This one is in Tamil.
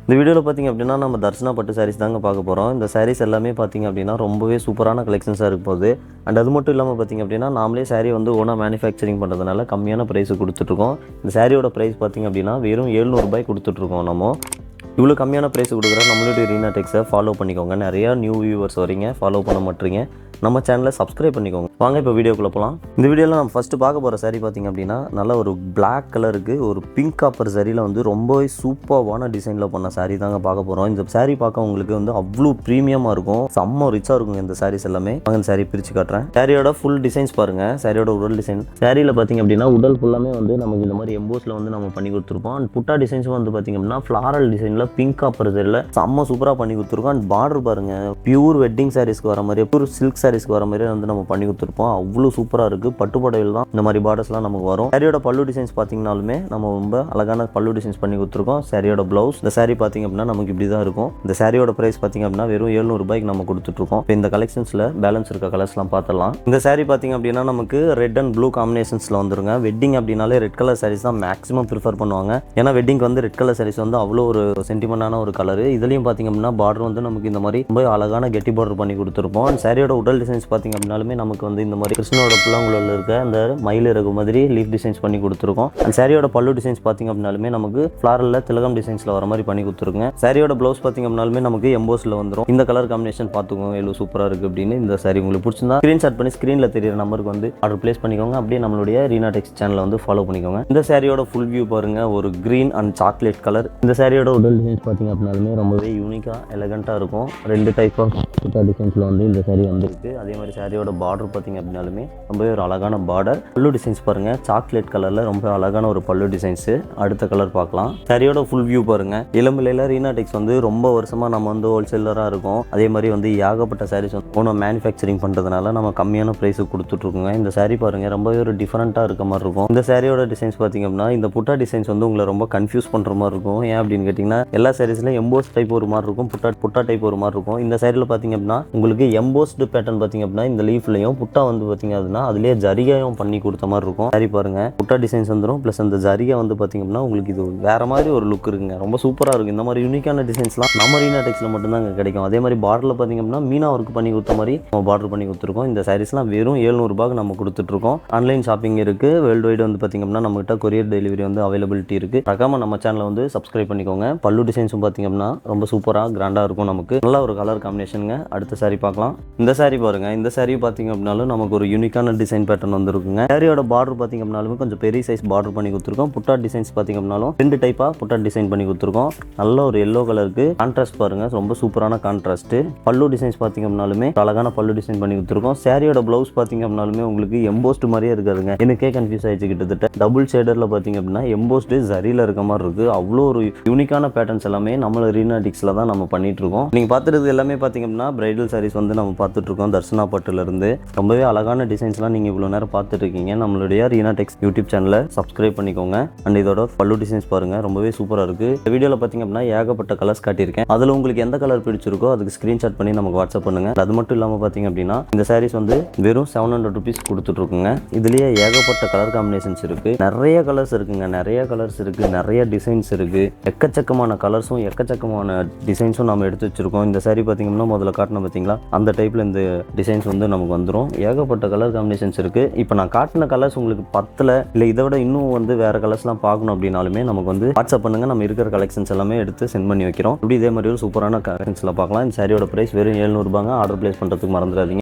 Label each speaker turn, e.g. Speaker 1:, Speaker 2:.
Speaker 1: இந்த வீடியோவில் பார்த்திங்க அப்படின்னா நம்ம தர்ஷனா பட்டு சாரீஸ் தாங்க பார்க்க போகிறோம். இந்த சாரீஸ் எல்லாமே பார்த்திங்க அப்படின்னா ரொம்பவே சூப்பரான கலெக்ஷன்ஸாக இருக்க போகுது. அண்ட் அது மட்டும் இல்லாமல் பார்த்திங்க அப்படின்னா நாமளே சாரீ வந்து ஓனாக மேனுஃபேக்சரிங் பண்ணுறதுனால கம்மியான ப்ரைஸு கொடுத்துட்ருக்கோம். இந்த சாரியோட ப்ரைஸ் பார்த்திங்க அப்படின்னா வெறும் 700 ரூபாய் கொடுத்துட்ருக்கோம். நம்ம இவ்வளோ கம்மியான ப்ரைஸ் கொடுக்குற நம்மளுடைய ரீனா டெக்ஸை ஃபாலோ பண்ணிக்கோங்க. நிறையா நியூ வியூவர்ஸ் வரீங்க, ஃபாலோ பண்ண மாட்டீங்க. நம்ம சேனலை சப்ஸ்கிரைப் பண்ணிக்கோங்க. வாங்க இப்போ வீடியோக்குள்ளே போகலாம். இந்த வீடியோவில் நம்ம ஃபஸ்ட்டு பார்க்க போகிற சாரீ பார்த்திங்க அப்படின்னா நல்ல ஒரு பிளாக் கலருக்கு ஒரு பிங்க் காப்பர் சாரியில் வந்து ரொம்பவே சூப்பர்வான டிசைனில் பண்ண சாரீ தாங்க பார்க்க போகிறோம். இந்த சாரீ பார்க்க உங்களுக்கு வந்து அவ்வளோ ப்ரீமியமாக இருக்கும், செம்ம ரிச்சாக இருக்கும் இந்த சாரீஸ் எல்லாமே. வாங்க இந்த சாரீ பிரித்து காட்டுறேன். சாரியோட ஃபுல் டிசைன்ஸ் பாருங்கள். சாரியோட உடல் டிசைன் சாரியில் பார்த்திங்க அப்படின்னா உடல் ஃபுல்லாமே வந்து நமக்கு இந்த மாதிரி எம்போஸில் வந்து நம்ம பண்ணி கொடுத்துருப்போம். அண்ட் புட்டா டிசைன்ஸும் வந்து பார்த்திங்க அப்படின்னா ஃப்ளாரல் டிசைனில் பிங்க் காப்பர் சாரியில் செம்ம சூப்பராக பண்ணி கொடுத்துருக்கோம். அண்ட் பார்டர் பாருங்கள், பியூர் வெட்டிங் சாரீஸ்க்கு வர மாதிரி, பியூர் சில்க் சாரீஸ்க்கு வர மாதிரி வந்து நம்ம பண்ணி கொடுத்துருப்போம். அவ்வளோ சூப்பராக இருக்குது. பட்டு புடவையில் தான் இந்த மாதிரி பார்டர்ஸ்லாம் நமக்கு வரும். சாரியோட பல்லு டிசைன்ஸ் பார்த்தீங்கன்னாலுமே நம்ம ரொம்ப அழகான பல்லு டிசைன்ஸ் பண்ணி கொடுத்துருக்கோம். சாரியோட ப்ளவுஸ், இந்த சாரீ பார்த்திங்க அப்படின்னா நமக்கு இப்படி தான் இருக்கும். இந்த சாரியோட ப்ரைஸ் பார்த்திங்க அப்படின்னா வெறும் 700 ரூபாய்க்கு நம்ம கொடுத்துட்ருக்கோம். இப்போ இந்த கலெக்ஷன்ஸில் பேலன்ஸ் இருக்க கலர்ஸ்லாம் பார்த்துடலாம். இந்த சாரீ பார்த்திங்க அப்படின்னா நமக்கு ரெட் அண்ட் ப்ளூ காம்பினேஷன்ஸில் வந்துருங்க. வெட்டிங் அப்படின்னாலே ரெட் கலர் சாரீஸ் தான் மேக்ஸிமம் ப்ரிஃபர் பண்ணுவாங்க. ஏன்னா வெட்டிங்க்கு வந்து ரெட் கலர் சாரீஸ் வந்து அவ்வளோ ஒரு சென்டிமெண்டான ஒரு கலர். இதுலேயும் பார்த்திங்க அப்படின்னா பார்டர் வந்து நமக்கு இந்த மாதிரி ரொம்ப அழகான கெட்டி பார்டர் பண்ணி கொடுத்துருப்போம். அண்ட் சாரியோட உடல் டிசைன்ஸ் பார்த்திங்க அப்படின்னாலுமே நமக்கு வந்து இந்த மாதிரி கிருஷ்ணோட புல்லாங்குழல் இருக்க அந்த மயில் இறகு மாதிரி லீஃப் டிசைன்ஸ் பண்ணி கொடுத்துருக்கோம். அண்ட் சாரியோட பல்லு டிசைன்ஸ் பார்த்திங்க அப்படின்னாலுமே நமக்கு ஃப்ளாரலில் திலகம் டிசைன்ஸில் வர மாதிரி பண்ணி கொடுத்துருங்க. சாரியோட ப்ளவுஸ் பார்த்திங்க அப்படின்னாலுமே நமக்கு எம்போஸில் வந்துடும். இந்த கலர் காம்பினேஷன் பார்த்துக்கோங்க எவ்வளோ சூப்பராக இருக்குது அப்படின்னு. இந்த சாரி உங்களுக்கு பிடிச்சிருந்தா ஸ்க்ரீன்ஷாட் பண்ணி ஸ்க்ரீனில் தெரியிற நம்பருக்கு வந்து ஆர்டர் பிளேஸ் பண்ணிக்கோங்க. அப்படியே நம்மளுடைய ரீனா டெக்ஸ் சேனலை வந்து ஃபாலோ பண்ணிக்கோங்க. இந்த சாரியோட ஃபுல் வியூ பாருங்கள். ஒரு க்ரீன் அண்ட் சாக்லேட் கலர். இந்த சாரியோட உடல் டிசைன்ஸ் பார்த்திங்க அப்படின்னாலுமே ரொம்பவே யூனிக்காக எலகண்ட்டாக இருக்கும். 2 டைப் ஆஃப் டிசைன்ஸில் வந்து இந்த சாரி வந்துருக்கு. அதே மாதிரி சாரியோட பார்டர் பார்த்திங்க அப்படின்னாலுமே ரொம்பவே ஒரு அழகான பார்டர். பல்லு டிசைன்ஸ் பாருங்கள், சாக்லேட் கலரில் ரொம்ப அழகான ஒரு பல்லு டிசைன்ஸு. அடுத்த கலர் பார்க்கலாம். சாரியோட ஃபுல் வியூ பாருங்கள். இளம்பிள்ளையில் ரீனா டெக்ஸ் வந்து ரொம்ப வருஷமாக நம்ம வந்து ஹோல்சேலராக இருக்கும். அதே மாதிரி வந்து ஏகப்பட்ட சாரீஸ் வந்து ஓனாக மேனுஃபேக்சரிங் பண்ணுறதுனால நம்ம கம்மியான ப்ரைஸுக்கு கொடுத்துட்ருக்கோங்க. இந்த சாரீ பாருங்கள் ரொம்பவே ஒரு டிஃப்ரெண்ட்டாக இருக்க மாதிரி இருக்கும். இந்த சாரியோட டிசைன்ஸ் பார்த்திங்க அப்படின்னா இந்த புட்டா டிசைன்ஸ் வந்து உங்களை ரொம்ப கன்ஃபியூஸ் பண்ணுற மாதிரி இருக்கும். ஏன் அப்படின்னு கேட்டிங்கன்னா எல்லா சாரீஸ்லையும் எம்போஸ் டைப் ஒரு மாதிரி இருக்கும், புட்டா டைப் ஒரு மாதிரி இருக்கும். இந்த சாரியில் பார்த்திங்க அப்படின்னா உங்களுக்கு எம்போஸ்டு பேட்டர்ன் பார்த்திங்க அப்படின்னா இந்த லீஃப்லையும் புட்டா வந்து பார்த்திங்க அப்படின்னா அதுலேயே ஜரிகையும் பண்ணி கொடுத்த மாதிரி இருக்கும். சாரி பாருங்கள், புட்டா டிசைன்ஸ் வந்துடும். ப்ளஸ் அந்த ஜரிகை வந்து பார்த்திங்க அப்படின்னா உங்களுக்கு இது வேறு மாதிரி ஒரு லுக் இருக்குங்க. ரொம்ப சூப்பராக இருக்கும். இந்த மாதிரி யூனிக்கான டிசைன்ஸ்லாம் நம்ம ரீனா டெக்ஸில் மட்டும்தான் கிடைக்கும். அதே மாதிரி பார்டரில் பார்த்திங்க அப்படின்னா மீனா ஒர்க் பண்ணி கொடுத்த மாதிரி நம்ம பார்டர் பண்ணி கொடுத்துருக்கோம். இந்த சாரீஸ்லாம் வெறும் 700 ரூபாய்க்கு நம்ம கொடுத்துட்ருக்கோம். ஆன்லைன் ஷாப்பிங் இருக்குது. வேர்ல்டு வைடு வந்து பார்த்திங்க அப்படின்னா நம்மகிட்ட கொரியர் டெலிவரி வந்து அவைலபிலிட்டி இருக்குது. மறக்காம நம்ம சேனலை வந்து சப்ஸ்கிரைப் பண்ணிக்கோங்க. பல்லு டிசைன்ஸும் பார்த்திங்க அப்படின்னா ரொம்ப சூப்பராக கிராண்டாக இருக்கும். நமக்கு நல்ல ஒரு கலர் காம்பினேஷனுங்க. அடுத்த சாரீ பார்க்கலாம். இந்த சாரீ பாருங்கள். இந்த சாரீ பார்த்திங்க அப்படின்னாலும் நமக்கு ஒரு யூனிக்கான டிசைன் பேட்டர்ன் வந்துருக்குங்க. சாரியோட பார்டர் பார்த்திங்க அப்படின்னாலுமே கொஞ்சம் பெரிய சைஸ் பார்டர் பண்ணி கொடுத்துருக்கோம். புட்டா டிசைன்ஸ் பார்த்திங்க அப்படின்னாலும் 2 டைப்பாக புட்டா டிசைன் பண்ணி கொடுத்துருக்கோம். நல்ல ஒரு எல்லோ கலருக்கு கான்ட்ராஸ்ட் பாருங்கள், ரொம்ப சூப்பரான கான்ட்ராஸ்ட்டு. பல்லு டிசைன்ஸ் பார்த்திங்க அப்படின்னாலுமே அழகான பல்லு டிசைன் பண்ணி கொடுத்துருக்கோம். சாரியோட ப்ளவுஸ் பார்த்திங்க அப்படின்னாலுமே உங்களுக்கு எம்போஸ்ட் மாதிரியே இருக்காதுங்க. எனக்கே கன்ஃபியூஸ் ஆயிடுச்சு. கிட்டத்தட்ட டபுள் ஷேடரில் பார்த்திங்க அப்படின்னா எம்போஸ்ட்டு ஜரியில் இருக்க மாதிரி இருக்குது. அவ்வளோ ஒரு யூனிக்கான பேட்டர்ன்ஸ் எல்லாமே நம்மள ரீனா டெக்ஸில் தான் நம்ம பண்ணிட்டு இருக்கோம். நீங்கள் பார்த்துட்டு எல்லாமே பார்த்திங்க அப்படின்னா பிரைடல் சாரீஸ் வந்து நம்ம பார்த்துட்டு இருக்கோம். தர்ஷனா பட்டுலேருந்து ரொம்பவே அழகான டிசைன்ஸ்லாம் நீங்கள் இவ்வளோ நேரம் பார்த்துட்டு இருக்கீங்க. நம்மளுடைய ரீனா டெக்ஸ் யூடியூப் சேனலை சப்ஸ்கிரைப் பண்ணிக்கோங்க. அண்ட் இதோட பல்லு டிசைன்ஸ் பாருங்கள் ரொம்பவே சூப்பராக இருக்குது. இந்த வீடியோவில் பார்த்திங்க அப்படின்னா ஏகப்பட்ட கலர்ஸ் காட்டியிருக்கேன். அதில் உங்களுக்கு எந்த கலர் பிடிச்சிருக்கோ அதுக்கு ஸ்க்ரீன்ஷாட் பண்ணி நமக்கு வாட்ஸ்அப் பண்ணுங்கள். அது மட்டும் இல்லாமல் பார்த்திங்க அப்படின்னா இந்த சாரீஸ் வந்து வெறும் 700 rupees கொடுத்துட்ருக்குங்க. இதுலேயே ஏகப்பட்ட கலர் காம்பினேஷன்ஸ் இருக்குது. நிறைய கலர்ஸ் இருக்குங்க. நிறைய கலர்ஸ் இருக்குது, நிறைய டிசைன்ஸ் இருக்குது. எக்கச்சக்கமான கலர்ஸும் எக்கச்சக்கமான டிசைன்ஸும் நம்ம எடுத்து வச்சுருக்கோம். இந்த சாரீ பார்த்திங்கன்னா முதல்ல காட்டின பார்த்தீங்களா அந்த டைப்பில் இந்த டிசைன்ஸ் வந்து நமக்கு வந்துடும். ஏகப்பட்ட கலர் காம்பினேஷன்ஸ் இருக்குது. இப்போ நான் காட்டின கலர்ஸ் உங்களுக்கு பத்தல இல்லை இதை விட இன்னும் வந்து வேறு கலர்ஸ்லாம் பார்க்கணும் அப்படின்னாலுமே நமக்கு வந்து வாட்ஸ்அப் பண்ணுங்கள். நம்ம இருக்கிற கலெக்ஷன்ஸ் எல்லாமே எடுத்து சென்ட் பண்ணி வைக்கிறோம். இப்படி இதே மாதிரி ஒரு சூப்பரான கலெக்ஷன்ஸில் பார்க்கலாம். இந்த சாரியோட ப்ரைஸ் வெறும் 700 ரூபாங்க. ஆர்டர் பிளேஸ் பண்ணுறதுக்கு மறந்துடாதீங்க.